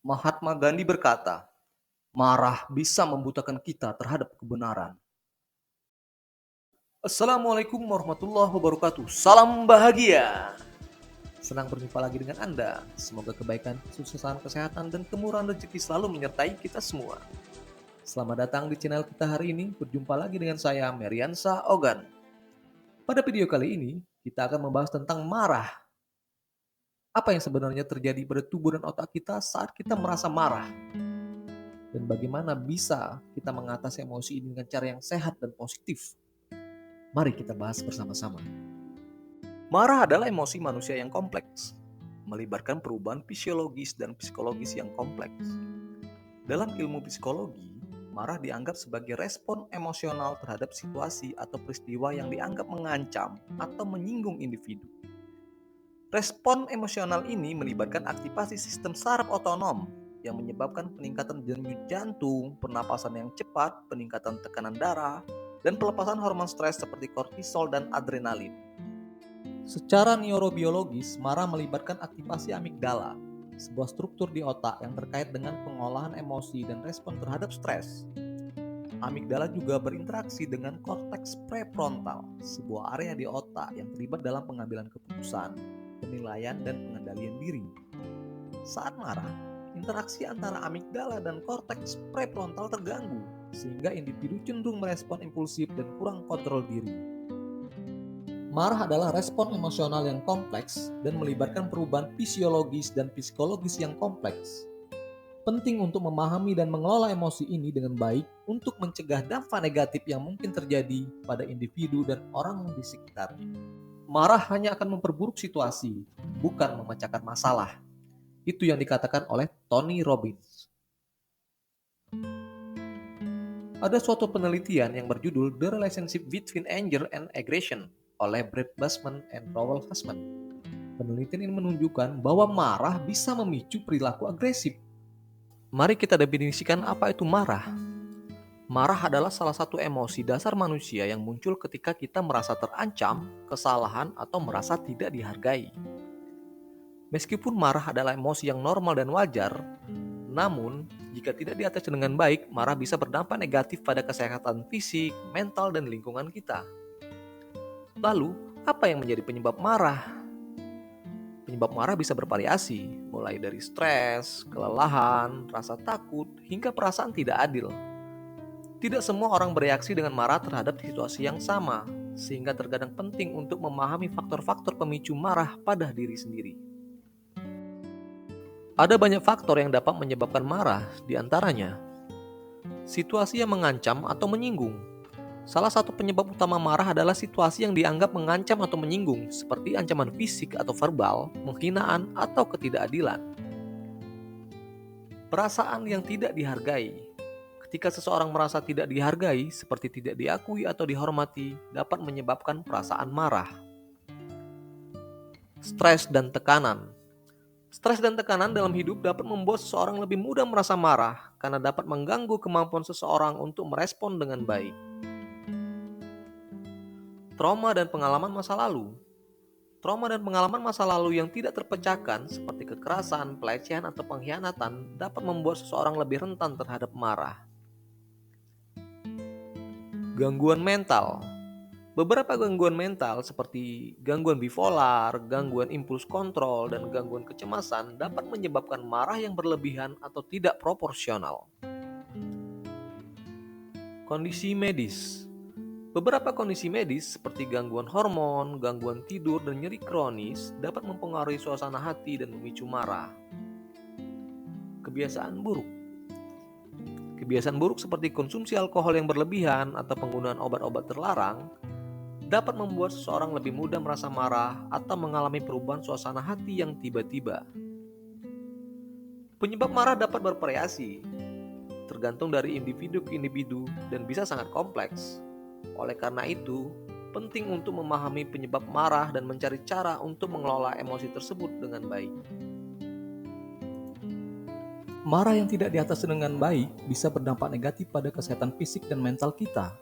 Mahatma Gandhi berkata, marah bisa membutakan kita terhadap kebenaran. Assalamualaikum warahmatullahi wabarakatuh. Salam bahagia. Senang berjumpa lagi dengan Anda. Semoga kebaikan, kesuksesan, kesehatan, dan kemurahan rezeki selalu menyertai kita semua. Selamat datang di channel kita hari ini. Berjumpa lagi dengan saya, Meriansa Ogan. Pada video kali ini, kita akan membahas tentang marah. Apa yang sebenarnya terjadi pada tubuh dan otak kita saat kita merasa marah? Dan bagaimana bisa kita mengatasi emosi ini dengan cara yang sehat dan positif? Mari kita bahas bersama-sama. Marah adalah emosi manusia yang kompleks, melibatkan perubahan fisiologis dan psikologis yang kompleks. Dalam ilmu psikologi, marah dianggap sebagai respon emosional terhadap situasi atau peristiwa yang dianggap mengancam atau menyinggung individu. Respon emosional ini melibatkan aktivasi sistem saraf otonom yang menyebabkan peningkatan denyut jantung, pernapasan yang cepat, peningkatan tekanan darah, dan pelepasan hormon stres seperti kortisol dan adrenalin. Secara neurobiologis, marah melibatkan aktivasi amigdala, sebuah struktur di otak yang terkait dengan pengolahan emosi dan respon terhadap stres. Amigdala juga berinteraksi dengan korteks prefrontal, sebuah area di otak yang terlibat dalam pengambilan keputusan, penilaian, dan pengendalian diri. Saat marah, interaksi antara amigdala dan korteks prefrontal terganggu, sehingga individu cenderung merespon impulsif dan kurang kontrol diri. Marah adalah respon emosional yang kompleks dan melibatkan perubahan fisiologis dan psikologis yang kompleks. Penting untuk memahami dan mengelola emosi ini dengan baik untuk mencegah dampak negatif yang mungkin terjadi pada individu dan orang di sekitarnya. Marah hanya akan memperburuk situasi, bukan memecahkan masalah. Itu yang dikatakan oleh Tony Robbins. Ada suatu penelitian yang berjudul The Relationship Between Anger and Aggression oleh Brett Bushman and Rowell Husman. Penelitian ini menunjukkan bahwa marah bisa memicu perilaku agresif. Mari kita definisikan apa itu marah. Marah adalah salah satu emosi dasar manusia yang muncul ketika kita merasa terancam, kesalahan, atau merasa tidak dihargai. Meskipun marah adalah emosi yang normal dan wajar, namun jika tidak diatasi dengan baik, marah bisa berdampak negatif pada kesehatan fisik, mental, dan lingkungan kita. Lalu, apa yang menjadi penyebab marah? Penyebab marah bisa bervariasi, mulai dari stres, kelelahan, rasa takut, hingga perasaan tidak adil. Tidak semua orang bereaksi dengan marah terhadap situasi yang sama, sehingga terkadang penting untuk memahami faktor-faktor pemicu marah pada diri sendiri. Ada banyak faktor yang dapat menyebabkan marah, di antaranya situasi yang mengancam atau menyinggung. Salah satu penyebab utama marah adalah situasi yang dianggap mengancam atau menyinggung, seperti ancaman fisik atau verbal, penghinaan, atau ketidakadilan. Perasaan yang tidak dihargai. Ketika seseorang merasa tidak dihargai, seperti tidak diakui atau dihormati, dapat menyebabkan perasaan marah. Stres dan tekanan. Stres dan tekanan dalam hidup dapat membuat seseorang lebih mudah merasa marah, karena dapat mengganggu kemampuan seseorang untuk merespon dengan baik. Trauma dan pengalaman masa lalu. Trauma dan pengalaman masa lalu yang tidak terpecahkan seperti kekerasan, pelecehan, atau pengkhianatan dapat membuat seseorang lebih rentan terhadap marah. Gangguan mental. Beberapa gangguan mental seperti gangguan bipolar, gangguan impuls kontrol, dan gangguan kecemasan dapat menyebabkan marah yang berlebihan atau tidak proporsional. Kondisi medis. Beberapa kondisi medis seperti gangguan hormon, gangguan tidur, dan nyeri kronis dapat mempengaruhi suasana hati dan memicu marah. Kebiasaan buruk. Kebiasaan buruk seperti konsumsi alkohol yang berlebihan atau penggunaan obat-obat terlarang dapat membuat seseorang lebih mudah merasa marah atau mengalami perubahan suasana hati yang tiba-tiba. Penyebab marah dapat bervariasi, tergantung dari individu ke individu dan bisa sangat kompleks. Oleh karena itu, penting untuk memahami penyebab marah dan mencari cara untuk mengelola emosi tersebut dengan baik. Marah yang tidak diatasi dengan baik bisa berdampak negatif pada kesehatan fisik dan mental kita.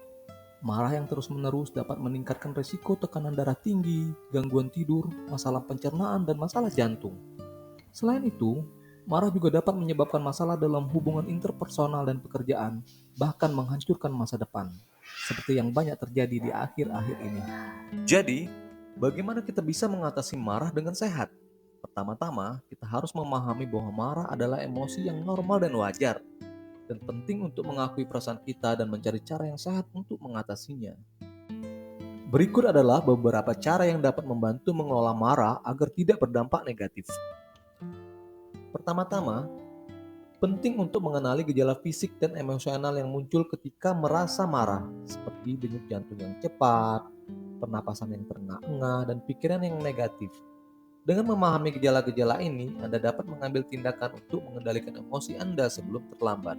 Marah yang terus-menerus dapat meningkatkan risiko tekanan darah tinggi, gangguan tidur, masalah pencernaan, dan masalah jantung. Selain itu, Marah juga dapat menyebabkan masalah dalam hubungan interpersonal dan pekerjaan, bahkan menghancurkan masa depan, seperti yang banyak terjadi di akhir-akhir ini. Jadi, bagaimana kita bisa mengatasi marah dengan sehat? Pertama-tama, kita harus memahami bahwa marah adalah emosi yang normal dan wajar, dan penting untuk mengakui perasaan kita dan mencari cara yang sehat untuk mengatasinya. Berikut adalah beberapa cara yang dapat membantu mengelola marah agar tidak berdampak negatif. Pertama-tama, penting untuk mengenali gejala fisik dan emosional yang muncul ketika merasa marah, seperti denyut jantung yang cepat, pernapasan yang terengah-engah, dan pikiran yang negatif. Dengan memahami gejala-gejala ini, Anda dapat mengambil tindakan untuk mengendalikan emosi Anda sebelum terlambat.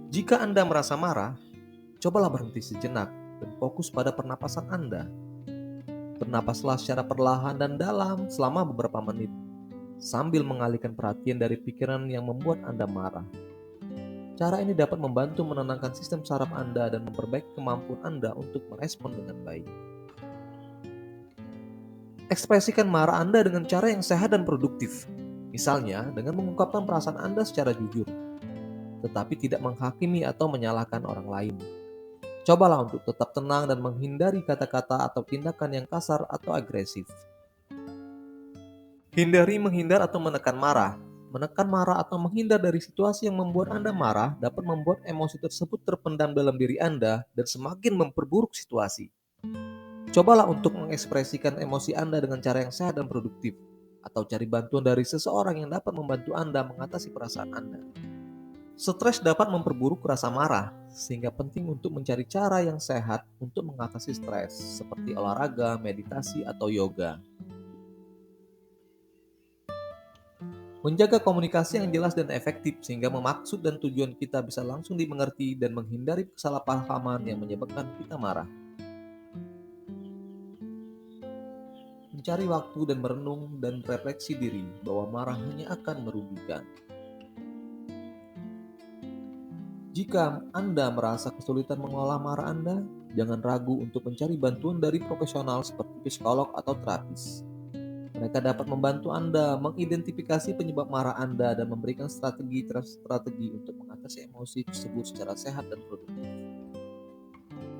Jika Anda merasa marah, cobalah berhenti sejenak dan fokus pada pernapasan Anda. Bernapaslah secara perlahan dan dalam selama beberapa menit, sambil mengalihkan perhatian dari pikiran yang membuat Anda marah. Cara ini dapat membantu menenangkan sistem saraf Anda dan memperbaiki kemampuan Anda untuk merespon dengan baik. Ekspresikan marah Anda dengan cara yang sehat dan produktif. Misalnya, dengan mengungkapkan perasaan Anda secara jujur, tetapi tidak menghakimi atau menyalahkan orang lain. Cobalah untuk tetap tenang dan menghindari kata-kata atau tindakan yang kasar atau agresif. Hindari menghindar atau menekan marah. Menekan marah atau menghindar dari situasi yang membuat Anda marah dapat membuat emosi tersebut terpendam dalam diri Anda dan semakin memperburuk situasi. Cobalah untuk mengekspresikan emosi Anda dengan cara yang sehat dan produktif, atau cari bantuan dari seseorang yang dapat membantu Anda mengatasi perasaan Anda. Stres dapat memperburuk rasa marah, sehingga penting untuk mencari cara yang sehat untuk mengatasi stres, seperti olahraga, meditasi, atau yoga. Menjaga komunikasi yang jelas dan efektif sehingga maksud dan tujuan kita bisa langsung dimengerti dan menghindari kesalahpahaman yang menyebabkan kita marah. Mencari waktu dan merenung dan refleksi diri bahwa marah hanya akan merugikan. Jika Anda merasa kesulitan mengelola marah Anda, jangan ragu untuk mencari bantuan dari profesional seperti psikolog atau terapis. Mereka dapat membantu Anda mengidentifikasi penyebab marah Anda dan memberikan strategi untuk mengatasi emosi tersebut secara sehat dan produktif.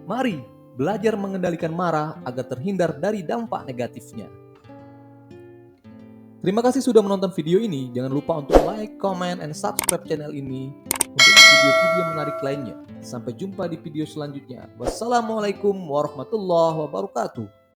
Mari belajar mengendalikan marah agar terhindar dari dampak negatifnya. Terima kasih sudah menonton video ini. Jangan lupa untuk like, comment, and subscribe channel ini untuk video-video menarik lainnya. Sampai jumpa di video selanjutnya. Wassalamualaikum warahmatullahi wabarakatuh.